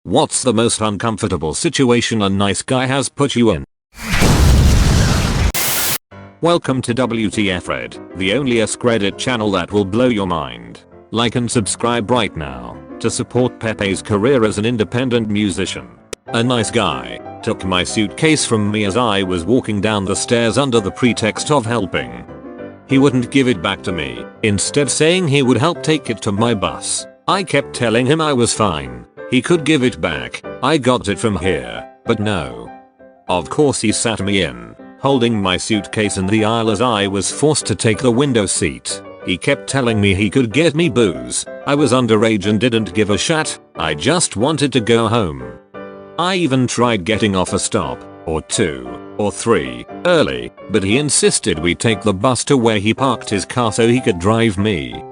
What's the most uncomfortable situation a nice guy has put you in? Welcome to WtfRedd, the only Askreddit channel that will blow your mind. Like and subscribe right now to support Pepe's career as an independent musician. A nice guy took my suitcase from me as I was walking down the stairs under the pretext of helping. He wouldn't give it back to me, instead saying he would help take it to my bus. I kept telling him I was fine. He could give it back. I got it from here, but no. Of course he sat me in, holding my suitcase in the aisle as I was forced to take the window seat. He kept telling me he could get me booze. I was underage and didn't give a shit. I just wanted to go home. I even tried getting off a stop, or 2, or 3, early, but he insisted we take the bus to where he parked his car so he could drive me.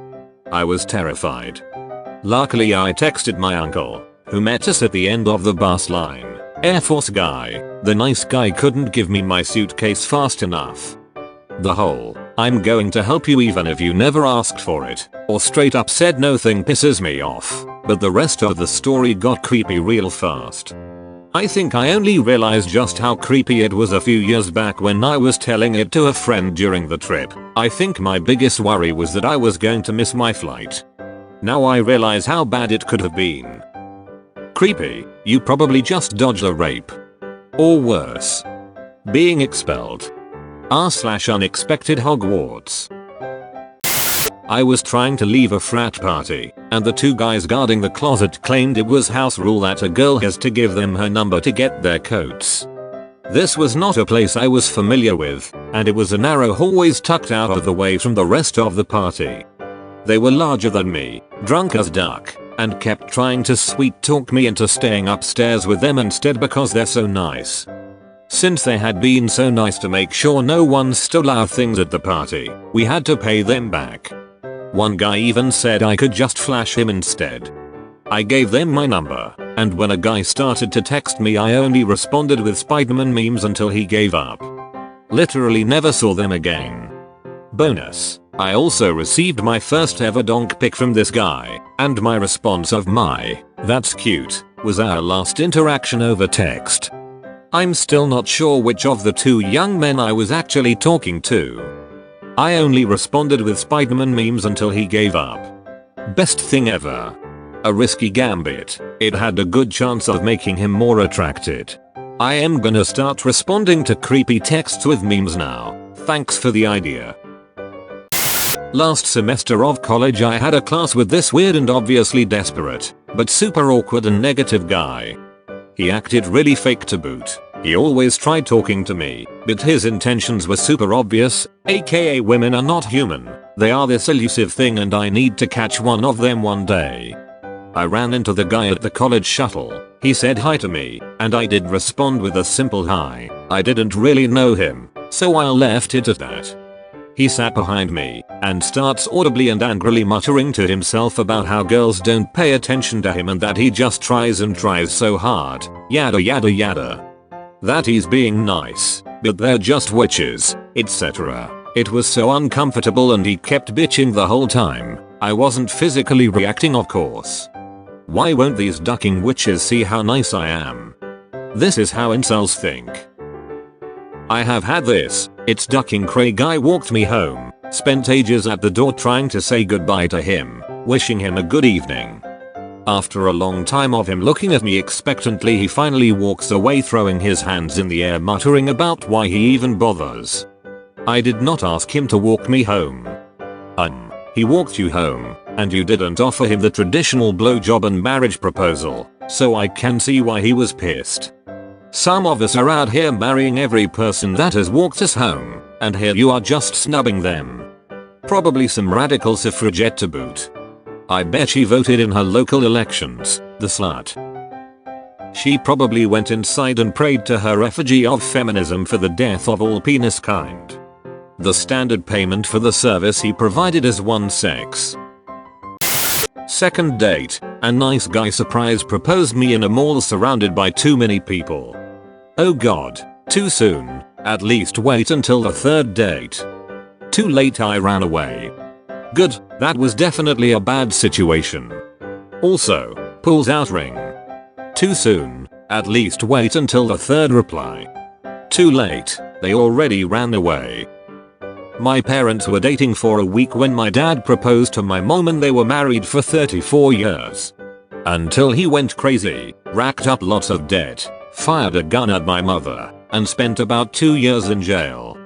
I was terrified. Luckily I texted my uncle, who met us at the end of the bus line. Air Force guy. The nice guy couldn't give me my suitcase fast enough. The whole "I'm going to help you even if you never asked for it" or straight up said no thing pisses me off, but the rest of the story got creepy real fast. I think I only realized just how creepy it was a few years back when I was telling it to a friend during the trip. I think my biggest worry was that I was going to miss my flight. Now I realize how bad it could have been. Creepy, you probably just dodged a rape. Or worse. Being expelled. r/unexpected Hogwarts. I was trying to leave a frat party, and the two guys guarding the closet claimed it was house rule that a girl has to give them her number to get their coats. This was not a place I was familiar with, and it was a narrow hallways tucked out of the way from the rest of the party. They were larger than me, drunk as duck, and kept trying to sweet talk me into staying upstairs with them instead because they're so nice. Since they had been so nice to make sure no one stole our things at the party, we had to pay them back. One guy even said I could just flash him instead. I gave them my number, and when a guy started to text me I only responded with Spider-Man memes until he gave up. Literally never saw them again. Bonus. I also received my first ever donk pic from this guy, and my response of "my, that's cute," was our last interaction over text. I'm still not sure which of the two young men I was actually talking to. I only responded with Spider-Man memes until he gave up. Best thing ever. A risky gambit. It had a good chance of making him more attracted. I am gonna start responding to creepy texts with memes now. Thanks for the idea. Last semester of college I had a class with this weird and obviously desperate, but super awkward and negative guy. He acted really fake to boot. He always tried talking to me, but his intentions were super obvious, aka women are not human. They are this elusive thing and I need to catch one of them one day. I ran into the guy at the college shuttle. He said hi to me, and I did respond with a simple hi. I didn't really know him, so I left it at that. He sat behind me and starts audibly and angrily muttering to himself about how girls don't pay attention to him and that he just tries and tries so hard, yada yada yada. That he's being nice, but they're just witches, etc. It was so uncomfortable and he kept bitching the whole time. I wasn't physically reacting, of course. Why won't these ducking witches see how nice I am? This is how incels think. I have had this. It's ducking cray guy walked me home, spent ages at the door trying to say goodbye to him, wishing him a good evening. After a long time of him looking at me expectantly he finally walks away throwing his hands in the air muttering about why he even bothers. I did not ask him to walk me home. He walked you home, and you didn't offer him the traditional blowjob and marriage proposal, so I can see why he was pissed. Some of us are out here marrying every person that has walked us home, and here you are just snubbing them. Probably some radical suffragette to boot. I bet she voted in her local elections, the slut. She probably went inside and prayed to her effigy of feminism for the death of all penis kind. The standard payment for the service he provided is 1 sex. Second date. A nice guy surprise proposed me in a mall surrounded by too many people. Oh god, too soon. At least wait until the third date. Too late, I ran away. Good, that was definitely a bad situation. Also, pulls out ring. Too soon. At least wait until the third reply. Too late. They already ran away. My parents were dating for a week when my dad proposed to my mom and they were married for 34 years. Until he went crazy, racked up lots of debt, fired a gun at my mother, and spent about 2 years in jail.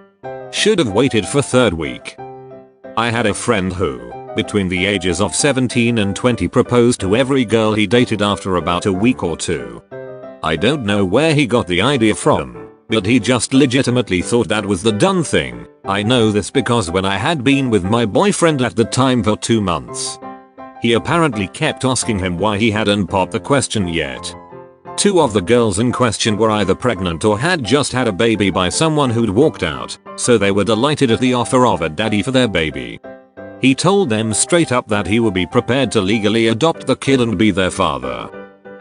Should have waited for third week. I had a friend who, between the ages of 17 and 20, proposed to every girl he dated after about a week or two. I don't know where he got the idea from, but he just legitimately thought that was the done thing. I know this because when I had been with my boyfriend at the time for 2 months, he apparently kept asking him why he hadn't popped the question yet. 2 of the girls in question were either pregnant or had just had a baby by someone who'd walked out, so they were delighted at the offer of a daddy for their baby. He told them straight up that he would be prepared to legally adopt the kid and be their father.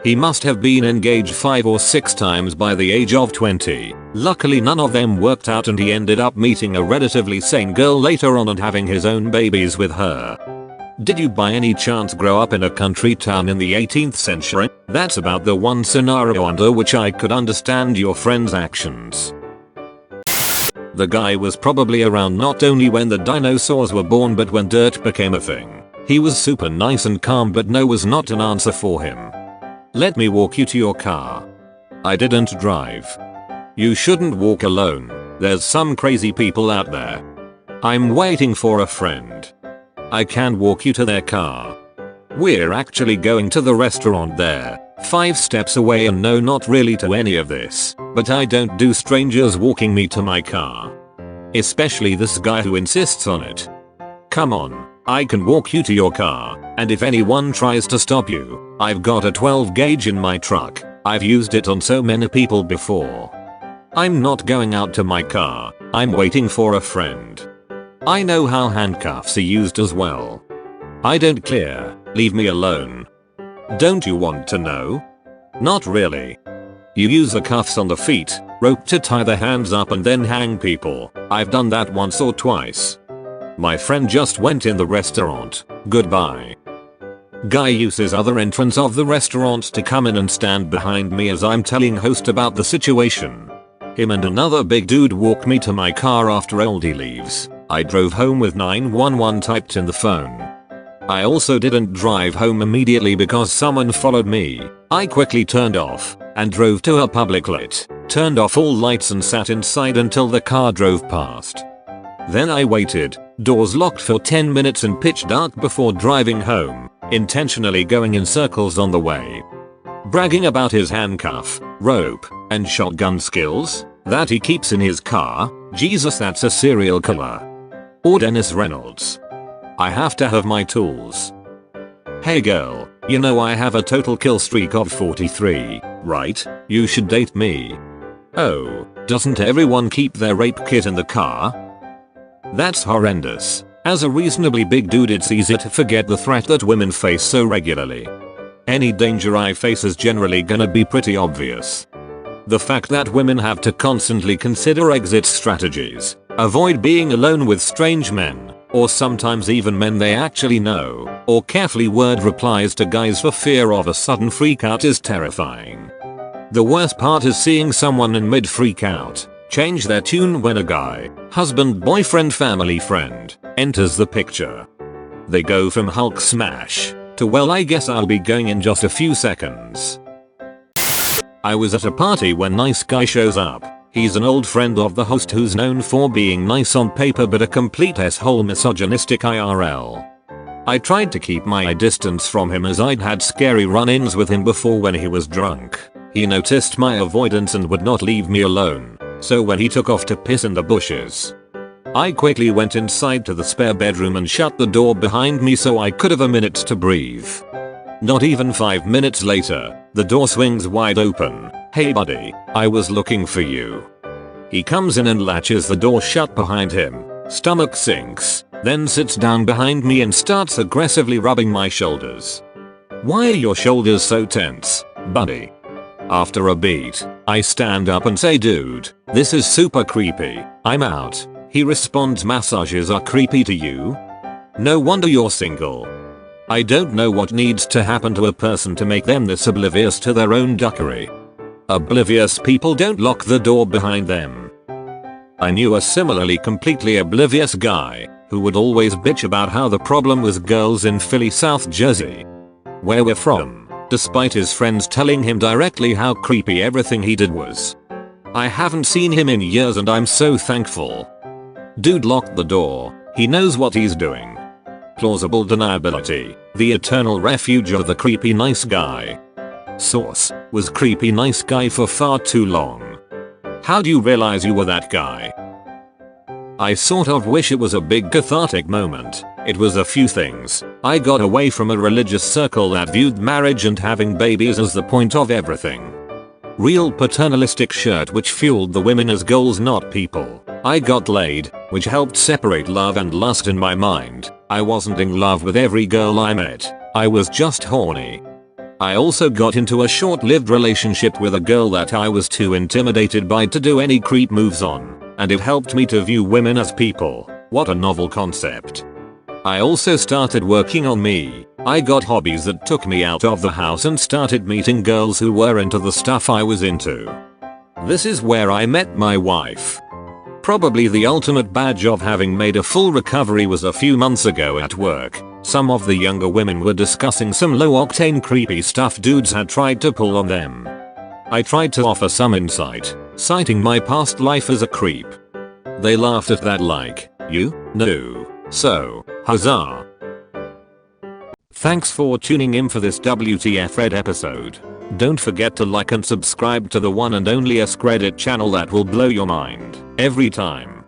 He must have been engaged 5 or 6 times by the age of 20. Luckily none of them worked out and he ended up meeting a relatively sane girl later on and having his own babies with her. Did you by any chance grow up in a country town in the 18th century? That's about the one scenario under which I could understand your friend's actions. The guy was probably around not only when the dinosaurs were born but when dirt became a thing. He was super nice and calm, but no was not an answer for him. Let me walk you to your car. I didn't drive. You shouldn't walk alone. There's some crazy people out there. I'm waiting for a friend. I can walk you to their car. We're actually going to the restaurant there, 5 steps away, and no, not really to any of this, but I don't do strangers walking me to my car. Especially this guy who insists on it. Come on, I can walk you to your car, and if anyone tries to stop you, I've got a 12 gauge in my truck. I've used it on so many people before. I'm not going out to my car. I'm waiting for a friend. I know how handcuffs are used as well. I don't care. Leave me alone. Don't you want to know? Not really. You use the cuffs on the feet, rope to tie the hands up and then hang people. I've done that once or twice. My friend just went in the restaurant. Goodbye. Guy uses other entrance of the restaurant to come in and stand behind me as I'm telling host about the situation. Him and another big dude walk me to my car after oldie leaves. I drove home with 911 typed in the phone. I also didn't drive home immediately because someone followed me. I quickly turned off and drove to a public lit, turned off all lights and sat inside until the car drove past. Then I waited, doors locked, for 10 minutes in pitch dark before driving home, intentionally going in circles on the way. Bragging about his handcuff, rope, and shotgun skills that he keeps in his car. Jesus, that's a serial killer. Or Dennis Reynolds. I have to have my tools. Hey girl, you know I have a total kill streak of 43, right? You should date me. Oh, doesn't everyone keep their rape kit in the car? That's horrendous. As a reasonably big dude, it's easy to forget the threat that women face so regularly. Any danger I face is generally gonna be pretty obvious. The fact that women have to constantly consider exit strategies, avoid being alone with strange men, or sometimes even men they actually know, or carefully word replies to guys for fear of a sudden freakout is terrifying. The worst part is seeing someone in mid freakout change their tune when a guy, husband, boyfriend, family friend enters the picture. They go from Hulk smash to, well, I guess I'll be going in just a few seconds. I was at a party when Nice Guy shows up. He's an old friend of the host who's known for being nice on paper but a complete asshole misogynistic IRL. I tried to keep my distance from him as I'd had scary run-ins with him before when he was drunk. He noticed my avoidance and would not leave me alone, so when he took off to piss in the bushes, I quickly went inside to the spare bedroom and shut the door behind me so I could have a minute to breathe. Not even 5 minutes later, the door swings wide open. Hey buddy, I was looking for you. He comes in and latches the door shut behind him, stomach sinks, then sits down behind me and starts aggressively rubbing my shoulders. Why are your shoulders so tense, buddy? After a beat, I stand up and say, dude, this is super creepy, I'm out. He responds, massages are creepy to you? No wonder you're single. I don't know what needs to happen to a person to make them this oblivious to their own duckery. Oblivious people don't lock the door behind them. I knew a similarly completely oblivious guy who would always bitch about how the problem was girls in Philly, South Jersey, where we're from, despite his friends telling him directly how creepy everything he did was. I haven't seen him in years and I'm so thankful. Dude locked the door, he knows what he's doing. Plausible deniability, the eternal refuge of the creepy nice guy. Source, was creepy nice guy for far too long. How'd you realize you were that guy? I sort of wish it was a big cathartic moment. It was a few things. I got away from a religious circle that viewed marriage and having babies as the point of everything. Real paternalistic shirt which fueled the women as goals not people. I got laid, which helped separate love and lust in my mind. I wasn't in love with every girl I met. I was just horny. I also got into a short-lived relationship with a girl that I was too intimidated by to do any creep moves on, and it helped me to view women as people. What a novel concept. I also started working on me. I got hobbies that took me out of the house and started meeting girls who were into the stuff I was into. This is where I met my wife. Probably the ultimate badge of having made a full recovery was a few months ago at work. Some of the younger women were discussing some low-octane creepy stuff dudes had tried to pull on them. I tried to offer some insight, citing my past life as a creep. They laughed at that like, you know. So, huzzah. Thanks for tuning in for this WtfRedd episode. Don't forget to like and subscribe to the one and only Askreddit channel that will blow your mind every time.